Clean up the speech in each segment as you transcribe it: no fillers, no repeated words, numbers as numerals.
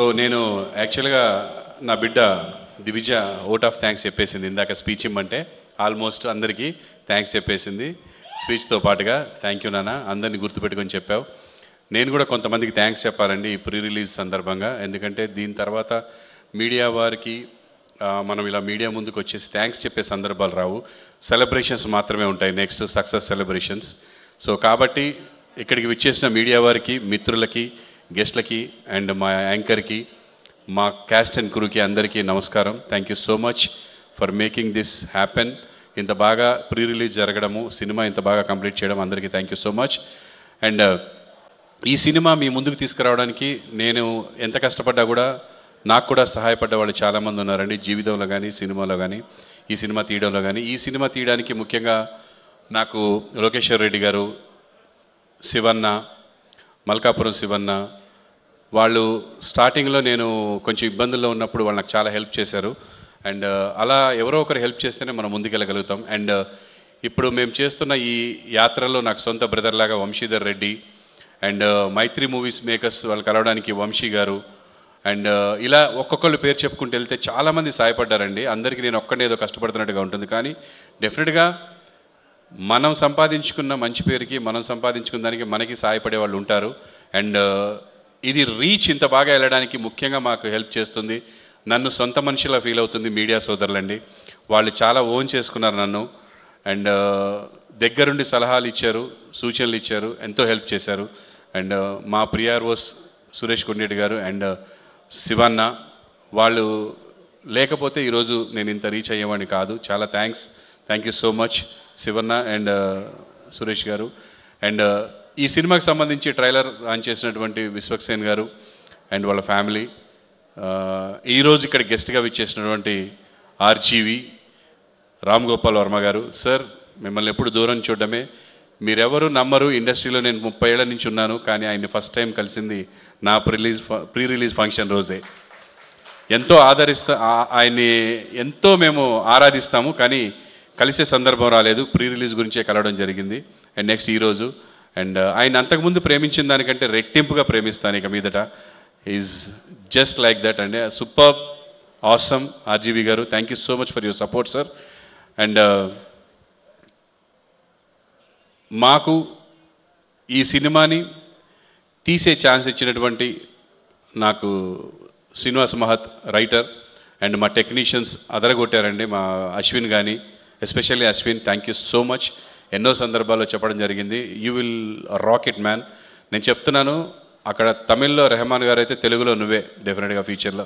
So నేను యాక్చువల్గా నా బిడ్డ దివిజ ఓట్ ఆఫ్ థ్యాంక్స్ చెప్పేసింది ఇందాక స్పీచ్ ఇమ్మంటే ఆల్మోస్ట్ అందరికీ థ్యాంక్స్ చెప్పేసింది స్పీచ్తో పాటుగా. థ్యాంక్ యూ నాన్న, అందరినీ గుర్తుపెట్టుకొని చెప్పావు. నేను కూడా కొంతమందికి థ్యాంక్స్ చెప్పాలండి ఈ ప్రీ రిలీజ్ సందర్భంగా. ఎందుకంటే దీని తర్వాత మీడియా వారికి మనం ఇలా మీడియా ముందుకు వచ్చేసి థ్యాంక్స్ చెప్పే సందర్భాలు రావు, సెలబ్రేషన్స్ మాత్రమే ఉంటాయి, నెక్స్ట్ సక్సెస్ సెలబ్రేషన్స్. సో కాబట్టి ఇక్కడికి విచ్చేసిన మీడియా వారికి, మిత్రులకి, గెస్ట్లకి అండ్ మా యాంకర్కి, మా క్యాస్ట్ అండ్ క్రూకి అందరికీ నమస్కారం. Thank you so much for making this happen. ఇంత బాగా ప్రీ రిలీజ్ జరగడము, సినిమా ఇంత బాగా కంప్లీట్ చేయడం అందరికీ thank you so much. And ఈ సినిమా మీ ముందుకు తీసుకురావడానికి నేను ఎంత కష్టపడ్డా కూడా నాకు కూడా సహాయపడ్డ వాళ్ళు చాలామంది ఉన్నారండి, జీవితంలో కానీ సినిమాలో కానీ, ఈ సినిమా తీయడంలో కానీ. ఈ సినిమా తీయడానికి ముఖ్యంగా నాకు లోకేశ్వర్ రెడ్డి గారు, శివన్న, మల్కాపురం శివన్న, వాళ్ళు స్టార్టింగ్లో నేను కొంచెం ఇబ్బందుల్లో ఉన్నప్పుడు వాళ్ళు నాకు చాలా హెల్ప్ చేశారు. అండ్ అలా ఎవరో ఒకరు హెల్ప్ చేస్తేనే మనం ముందుకెళ్ళగలుగుతాం. అండ్ ఇప్పుడు మేము చేస్తున్న ఈ యాత్రలో నాకు సొంత బ్రదర్ లాగా Vamshidhar Reddy and Mythri movies makers వాళ్ళు కలవడానికి వంశీ గారు అండ్ ఇలా ఒక్కొక్కళ్ళు పేరు చెప్పుకుంటూ వెళ్తే చాలామంది సహాయపడ్డారండి. అందరికీ నేను ఒక్కడే ఏదో కష్టపడుతున్నట్టుగా ఉంటుంది, కానీ డెఫినెట్గా మనం సంపాదించుకున్న మంచి పేరుకి, మనం సంపాదించుకున్న దానికి మనకి సహాయపడే వాళ్ళు ఉంటారు. అండ్ ఇది రీచ్ ఇంత బాగా వెళ్ళడానికి ముఖ్యంగా మాకు హెల్ప్ చేస్తుంది, నన్ను సొంత మనిషిలా ఫీల్ అవుతుంది మీడియా సోదరులండి. వాళ్ళు చాలా ఓన్ చేసుకున్నారు నన్ను అండ్ దగ్గరుండి సలహాలు ఇచ్చారు, సూచనలు ఇచ్చారు, ఎంతో హెల్ప్ చేశారు. అండ్ మా ప్రియార్వోస్ సురేష్ కొండేటి గారు అండ్ శివన్న, వాళ్ళు లేకపోతే ఈరోజు నేను ఇంత రీచ్ అయ్యేవాడిని కాదు. చాలా thank you so much Shivanna and Suresh garu. And ఈ సినిమాకి సంబంధించి ట్రైలర్ లాంచ్ చేసినటువంటి విశ్వక్సేన్ గారు అండ్ వాళ్ళ ఫ్యామిలీ, ఈరోజు ఇక్కడ గెస్ట్గా విచ్చేసినటువంటి ఆర్జీవి రామ్ గోపాల్ వర్మ గారు. సార్, మిమ్మల్ని ఎప్పుడు దూరం చూడడమే, మీరెవరు నమ్మరు, ఇండస్ట్రీలో నేను 30 ఏళ్ల నుంచి ఉన్నాను, కానీ ఆయన్ని ఫస్ట్ టైం కలిసింది నా ప్రీ రిలీజ్ ఫంక్షన్ రోజే. ఎంతో ఆయన్ని ఎంతో మేము ఆరాధిస్తాము, కానీ కలిసే సందర్భం రాలేదు. ప్రీ రిలీజ్ గురించే కలవడం జరిగింది. అండ్ నెక్స్ట్ ఈరోజు అండ్ ఆయన అంతకుముందు ప్రేమించిన దానికంటే రెట్టింపుగా ప్రేమిస్తాను ఇక మీదట. ఈజ్ జస్ట్ లైక్ దట్ అండి. సూపర్ ఆసమ్ ఆర్జీవి గారు, thank you so much for your support sir. And మాకు ఈ సినిమాని తీసే ఛాన్స్ ఇచ్చినటువంటి నాకు శ్రీనివాస్ మహత్ రైటర్ అండ్ మా టెక్నీషియన్స్ అదరగొట్టారండి. మా అశ్విన్ కానీ, especially Ashwin, thank you so much. ఎన్నో సందర్భాల్లో చెప్పడం జరిగింది, you will rock it man. నేను చెప్తున్నాను, అక్కడ తమిళ్లో రెహమాన్ గారు అయితే తెలుగులో నువ్వే డెఫినెట్గా ఫ్యూచర్లో.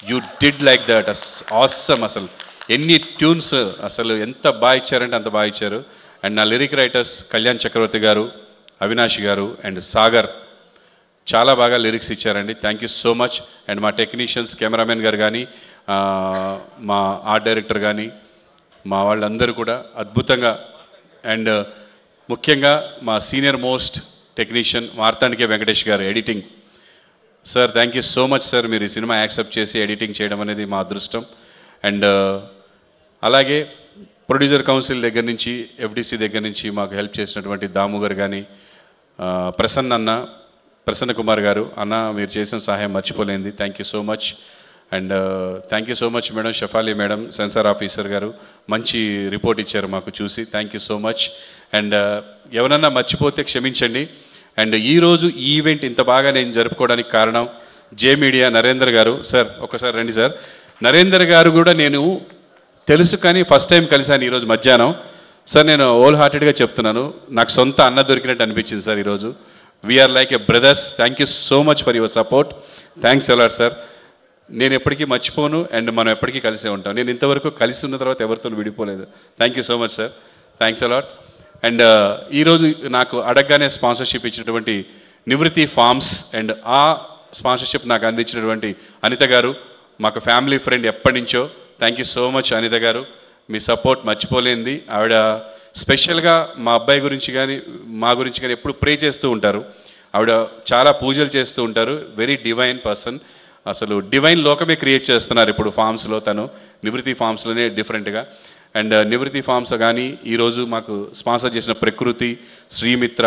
You did like that, awesome. అసలు ఎన్ని ట్యూన్స్ అసలు ఎంత బాగా ఇచ్చారంటే అంత బాగా ఇచ్చారు. అండ్ నా లిరిక్ రైటర్స్ కళ్యాణ్ చక్రవర్తి గారు, అవినాష్ గారు అండ్ సాగర్ చాలా బాగా లిరిక్స్ ఇచ్చారండి. Thank you so much. And మా టెక్నీషియన్స్, కెమెరామెన్ గారు కానీ, మా ఆర్ట్ డైరెక్టర్ కానీ, మా వాళ్ళందరూ కూడా అద్భుతంగా. అండ్ ముఖ్యంగా మా సీనియర్ మోస్ట్ టెక్నీషియన్ మార్తాండికే వెంకటేష్ గారు, editing. Sir, thank you so much sir, మీరు ఈ సినిమా యాక్సెప్ట్ చేసి ఎడిటింగ్ చేయడం అనేది మా అదృష్టం. అండ్ అలాగే ప్రొడ్యూసర్ కౌన్సిల్ దగ్గర నుంచి, ఎఫ్డిసి దగ్గర నుంచి మాకు హెల్ప్ చేసినటువంటి దాము గారు కానీ, ప్రసన్న కుమార్ గారు, అన్న మీరు చేసిన సహాయం మర్చిపోలేంది, thank you so much. And thank you so much madam, Shafali madam, censor officer గారు, మంచి రిపోర్ట్ ఇచ్చారు మాకు చూసి, thank you so much. And ఎవరన్నా మర్చిపోతే క్షమించండి. అండ్ ఈరోజు ఈ ఈవెంట్ ఇంత బాగా నేను జరుపుకోవడానికి కారణం జే మీడియా నరేందర్ గారు. సార్ ఒక్కసారి రండి సార్. నరేందర్ గారు కూడా నేను తెలుసు, కానీ ఫస్ట్ టైం కలిశాను ఈరోజు మధ్యాహ్నం. సార్, నేను హోల్ హార్టెడ్గా చెప్తున్నాను, నాకు సొంత అన్న దొరికినట్టు అనిపించింది సార్ ఈరోజు. We are like a brothers. Thank you so much for your support. Thanks a lot sir. నేను ఎప్పటికీ మర్చిపోను అండ్ మనం ఎప్పటికీ కలిసే ఉంటాం. నేను ఇంతవరకు కలిసి ఉన్న తర్వాత ఎవరితో విడిపోలేదు. Thank you so much sir, thanks a lot. And ఈరోజు నాకు అడగగానే స్పాన్సర్షిప్ ఇచ్చినటువంటి నివృత్తి ఫార్మ్స్ అండ్ ఆ స్పాన్సర్షిప్ నాకు అందించినటువంటి అనిత గారు, మాకు ఫ్యామిలీ ఫ్రెండ్ ఎప్పటి నుంచో. Thank you so much Anitha garu, మీ సపోర్ట్ మర్చిపోలేంది. ఆవిడ స్పెషల్గా మా అబ్బాయి గురించి కానీ, మా గురించి కానీ ఎప్పుడు ప్రే చేస్తూ ఉంటారు. ఆవిడ చాలా పూజలు చేస్తూ ఉంటారు. వెరీ డివైన్ పర్సన్, అసలు డివైన్ లోకమే క్రియేట్ చేస్తున్నారు ఇప్పుడు ఫార్మ్స్లో. తను నివృత్తి ఫార్మ్స్లోనే డిఫరెంట్గా. అండ్ నివృత్తి ఫార్మ్స్ కానీ ఈరోజు మాకు స్పాన్సర్ చేసిన ప్రకృతి, శ్రీమిత్ర,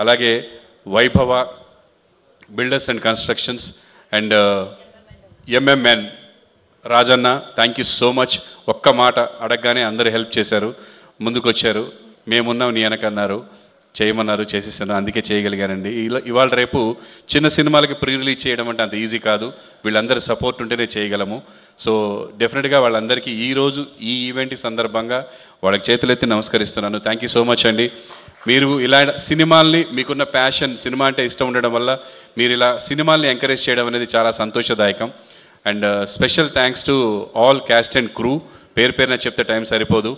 అలాగే Vaibhava builders and constructions and MMN Rajanna, thank you so much. ఒక్క మాట అడగగానే అందరూ హెల్ప్ చేశారు, ముందుకు వచ్చారు. మేమున్నాం నీ వెనకన్నారు, చేయమన్నారు, చేసేసాను, అందుకే చేయగలిగానండి. ఇవాళ రేపు చిన్న సినిమాలకి ప్రీ రిలీజ్ చేయడం అంటే అంత ఈజీ కాదు, వీళ్ళందరి సపోర్ట్ ఉంటేనే చేయగలము. సో డెఫినెట్గా వాళ్ళందరికీ ఈరోజు ఈ ఈవెంట్ సందర్భంగా వాళ్ళకి చేతులెత్తి నమస్కరిస్తున్నాను. థ్యాంక్ యూ సో మచ్ అండి. మీరు ఇలా సినిమాల్ని, మీకున్న ప్యాషన్, సినిమా అంటే ఇష్టం ఉండడం వల్ల మీరు ఇలా సినిమాల్ని ఎంకరేజ్ చేయడం అనేది చాలా సంతోషదాయకం. And special thanks to all cast and crew. పేరు పేరున చెప్తే టైం సరిపోదు,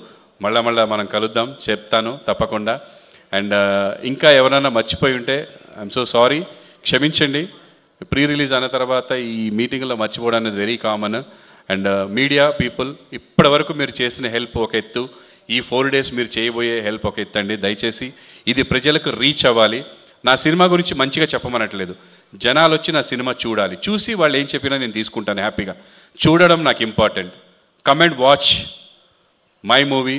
మళ్ళా మనం కలుద్దాం, చెప్తాను తప్పకుండా. అండ్ ఇంకా ఎవరైనా మర్చిపోయి ఉంటే ఐఎమ్ సో సారీ, క్షమించండి. ప్రీ రిలీజ్ అయిన తర్వాత ఈ మీటింగ్లో మర్చిపోవడం అనేది very common. And media people, ఇప్పటి వరకు మీరు చేసిన హెల్ప్ ఒక ఎత్తు, ఈ 4 days మీరు చేయబోయే హెల్ప్ ఒక ఎత్తు అండి. దయచేసి ఇది ప్రజలకు రీచ్ అవ్వాలి. నా సినిమా గురించి మంచిగా చెప్పమనట్లేదు, జనాలు వచ్చి నా సినిమా చూడాలి, చూసి వాళ్ళు ఏం చెప్పినా నేను తీసుకుంటాను హ్యాపీగా. చూడడం నాకు important. Come and watch my movie,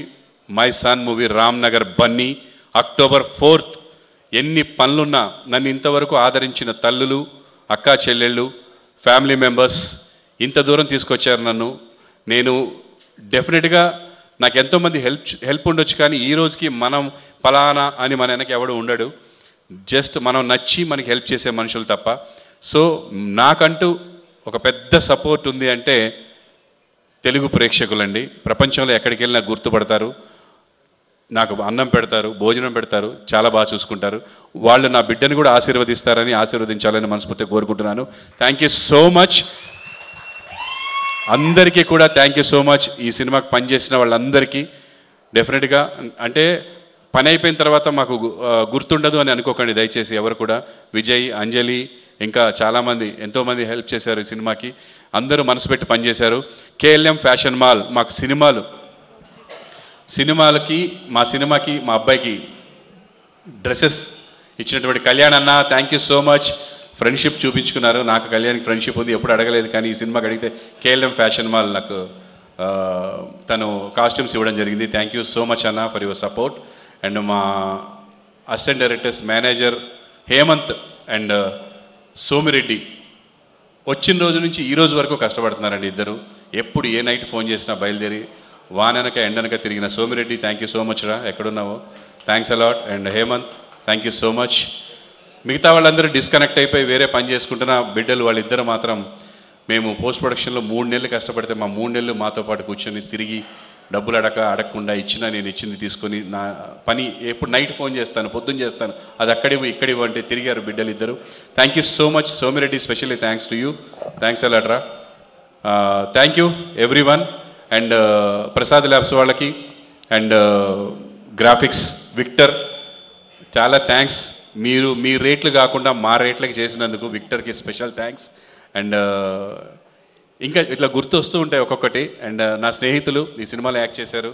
my son movie, Ramnagar Bunny, October 4th. ఎన్ని పనులున్నా నన్ను ఇంతవరకు ఆదరించిన తల్లులు, అక్కా చెల్లెళ్ళు, ఫ్యామిలీ మెంబర్స్ ఇంత దూరం తీసుకొచ్చారు నన్ను. నేను డెఫినెట్గా నాకు ఎంతోమంది హెల్ప్ ఉండొచ్చు, కానీ ఈ రోజుకి మనం పలానా అని మన వెనక ఎవడు ఉండడు. జస్ట్ మనం నచ్చి మనకి హెల్ప్ చేసే మనుషులు తప్ప. సో నాకంటూ ఒక పెద్ద సపోర్ట్ ఉంది అంటే తెలుగు ప్రేక్షకులండి. ప్రపంచంలో ఎక్కడికి వెళ్ళినా గుర్తుపడతారు, నాకు అన్నం పెడతారు, భోజనం పెడతారు, చాలా బాగా చూసుకుంటారు. వాళ్ళు నా బిడ్డను కూడా ఆశీర్వదించాలని మనస్ఫూర్తిగా కోరుకుంటున్నాను. థ్యాంక్ యూ సో మచ్ అందరికీ కూడా, థ్యాంక్ యూ సో మచ్. ఈ సినిమాకి పనిచేసిన వాళ్ళందరికీ డెఫినెట్గా, అంటే పని అయిపోయిన తర్వాత మాకు గుర్తుండదు అని అనుకోకండి దయచేసి ఎవరు కూడా. విజయ్, అంజలి, ఇంకా చాలామంది ఎంతోమంది హెల్ప్ చేశారు ఈ సినిమాకి. అందరూ మనసు పెట్టి పనిచేశారు. కేఎల్ఎం ఫ్యాషన్ మాల్ మాకు మా సినిమాకి మా అబ్బాయికి డ్రెస్సెస్ ఇచ్చినటువంటి కళ్యాణ్ అన్న, thank you so much. Friendship చూపించుకున్నారు, నాకు కళ్యాణ్కి ఫ్రెండ్షిప్ ఉంది, ఎప్పుడు అడగలేదు, కానీ ఈ సినిమాకి అడిగితే కేఎల్ఎం ఫ్యాషన్ మాల్ నాకు తను కాస్ట్యూమ్స్ ఇవ్వడం జరిగింది. థ్యాంక్ యూ సో మచ్ అన్న ఫర్ యువర్ సపోర్ట్. అండ్ మా assistant directors manager Hemanth and Somireddy వచ్చిన రోజు నుంచి ఈ రోజు వరకు కష్టపడుతున్నారండి ఇద్దరు. ఎప్పుడు ఏ నైట్ ఫోన్ చేసినా బయలుదేరి వాననక ఎండనక తిరిగిన Somireddy, thank you so much రా, ఎక్కడున్నావో, thanks a lot. And Hemanth, thank you so much. మిగతా వాళ్ళందరూ డిస్కనెక్ట్ అయిపోయి వేరే పని చేసుకుంటున్న బిడ్డలు వాళ్ళిద్దరు మాత్రం, మేము పోస్ట్ ప్రొడక్షన్లో 3 నెలలు కష్టపడితే మా 3 నెలలు మాతో పాటు కూర్చొని తిరిగి డబ్బులు అడగకుండా ఇచ్చినా నేను ఇచ్చింది తీసుకొని నా పని ఎప్పుడు నైట్ ఫోన్ చేస్తాను, పొద్దున్న చేస్తాను, అది అక్కడివి ఇక్కడివి అంటే తిరిగారు బిడ్డలు ఇద్దరు. Thank you so much Somireddy, specially thanks to you. Thanks అలాట్రా. Thank you everyone. And Prasad labs వాళ్ళకి అండ్ గ్రాఫిక్స్ విక్టర్ చాలా థ్యాంక్స్. మీరు మీ రేట్లు కాకుండా మా రేట్లకి చేసినందుకు విక్టర్కి స్పెషల్ థ్యాంక్స్. అండ్ ఇంకా ఇట్లా గుర్తు వస్తూ ఉంటాయి ఒక్కొక్కటి. అండ్ నా స్నేహితులు ఈ సినిమాలో యాక్ట్ చేశారు,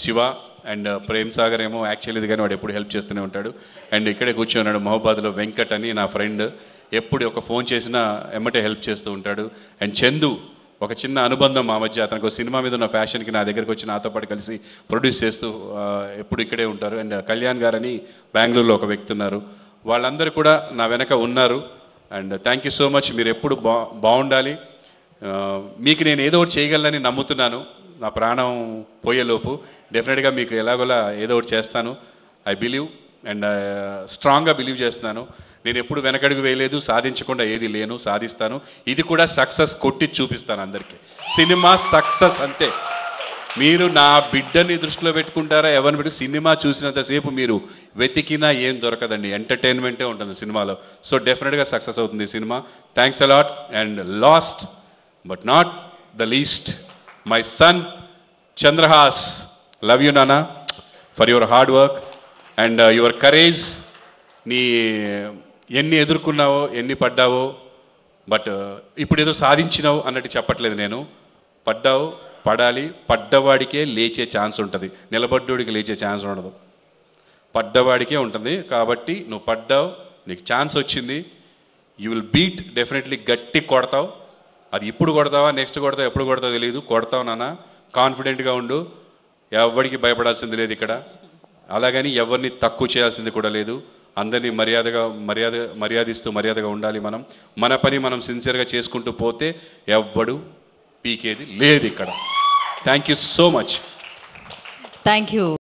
శివ అండ్ ప్రేమ్ సాగర్ ఏమో యాక్ట్ చేయలేదు కానీ వాడు ఎప్పుడు హెల్ప్ చేస్తూనే ఉంటాడు. అండ్ ఇక్కడే కూర్చొన్నాడు మహబాద్లో వెంకట్ అని నా ఫ్రెండ్, ఎప్పుడు ఒక ఫోన్ చేసినా ఎమ్మటే హెల్ప్ చేస్తూ ఉంటాడు. అండ్ చందు, ఒక చిన్న అనుబంధం మా మధ్య, అతనికి సినిమా మీద ఉన్న ఫ్యాషన్కి నా దగ్గరికి వచ్చి నాతో పాటు కలిసి ప్రొడ్యూస్ చేస్తూ ఎప్పుడు ఇక్కడే ఉంటారు. అండ్ కళ్యాణ్ గారని బెంగళూరులో ఒక వ్యక్తి ఉన్నారు. వాళ్ళందరూ కూడా నా వెనక ఉన్నారు. And thank you so much. మీరు ఎప్పుడు బాగుండాలి. మీకు నేను ఏదో ఒకటి చేయగలనని నమ్ముతున్నాను. నా ప్రాణం పోయేలోపు డెఫినెట్గా మీకు ఎలాగోలా ఏదో ఒకటి చేస్తాను. ఐ బిలీవ్ అండ్ స్ట్రాంగ్గా బిలీవ్ చేస్తున్నాను. నేను ఎప్పుడు వెనకడుగు వేయలేదు, సాధించకుండా ఏది లేను, సాధిస్తాను. ఇది కూడా సక్సెస్ కొట్టి చూపిస్తాను అందరికీ. సినిమా సక్సెస్ అంతే. మీరు నా బిడ్డని దృష్టిలో పెట్టుకుంటారా ఎవరిని పెట్టి, సినిమా చూసినంతసేపు మీరు వెతికినా ఏం దొరకదండి, ఎంటర్టైన్మెంటే ఉంటుంది సినిమాలో. సో డెఫినెట్గా సక్సెస్ అవుతుంది సినిమా. Thanks a lot. And last but not the least, my son Chandrahas, love you నానా for your hard work and your courage. నీ ఎన్ని ఎదుర్కొన్నావో, ఎన్ని పడ్డావో, బట్ ఇప్పుడు ఏదో సాధించినావు అన్నట్టు చెప్పట్లేదు నేను. పడ్డావు, పడాలి. పడ్డవాడికే లేచే ఛాన్స్ ఉంటుంది, నిలబడ్డోడికి లేచే ఛాన్స్ ఉండదు. పడ్డవాడికే ఉంటుంది. కాబట్టి నువ్వు పడ్డావు, నీకు ఛాన్స్ వచ్చింది, యూ విల్ బీట్ డెఫినెట్లీ. గట్టి కొడతావు. అది ఇప్పుడు కొడతావా, నెక్స్ట్ కొడతావు, ఎప్పుడు కొడతావు తెలియదు, కొడతావు నాన్న. కాన్ఫిడెంట్గా ఉండు. ఎవరికి భయపడాల్సింది లేదు ఇక్కడ. అలాగని ఎవరిని తక్కువ చేయాల్సింది కూడా లేదు. అందరినీ మర్యాదిస్తూ మర్యాదగా ఉండాలి. మన పని మనం సిన్సియర్గా చేసుకుంటూ పోతే ఎవ్వడు పీకేది లేదు ఇక్కడ. Thank you so much. Thank you.